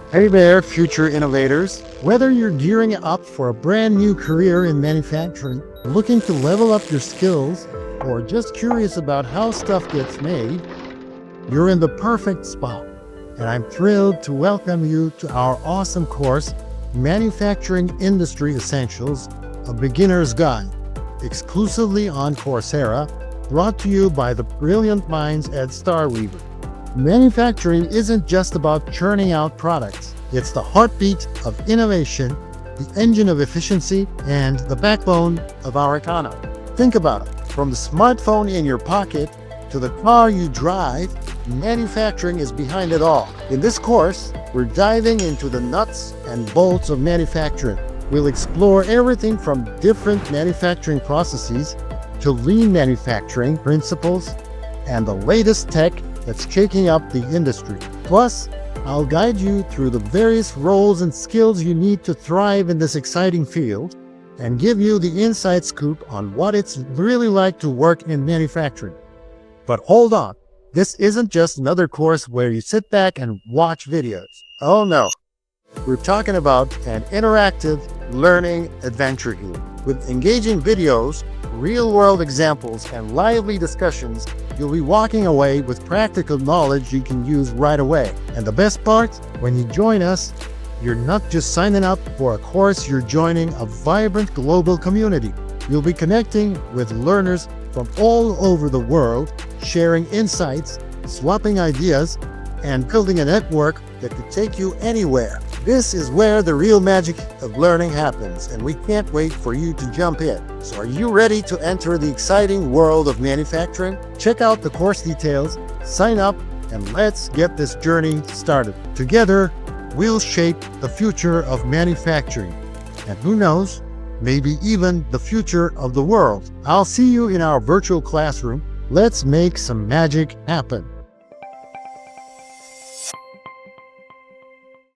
Hey there, future innovators. Whether you're gearing up for a brand new career in manufacturing, looking to level up your skills, or just curious about how stuff gets made, you're in the perfect spot. And I'm thrilled to welcome you to our awesome course, Manufacturing Industry Essentials, a Beginner's Guide, exclusively on Coursera, brought to you by the brilliant minds at Starweaver. Manufacturing isn't just about churning out products. It's the heartbeat of innovation, the engine of efficiency, and the backbone of our economy. Think about it. From the smartphone in your pocket to the car you drive, manufacturing is behind it all. In this course, we're diving into the nuts and bolts of manufacturing. We'll explore everything from different manufacturing processes to lean manufacturing principles and the latest tech that's shaking up the industry. Plus, I'll guide you through the various roles and skills you need to thrive in this exciting field and give you the inside scoop on what it's really like to work in manufacturing. But hold on, this isn't just another course where you sit back and watch videos. Oh no, we're talking about an interactive learning adventure here. With engaging videos, real-world examples, and lively discussions, you'll be walking away with practical knowledge you can use right away. And the best part, when you join us, you're not just signing up for a course, you're joining a vibrant global community. You'll be connecting with learners from all over the world, sharing insights, swapping ideas, and building a network that could take you anywhere. This is where the real magic of learning happens, and we can't wait for you to jump in. So are you ready to enter the exciting world of manufacturing? Check out the course details, sign up, and let's get this journey started. Together, we'll shape the future of manufacturing. And who knows, maybe even the future of the world. I'll see you in our virtual classroom. Let's make some magic happen.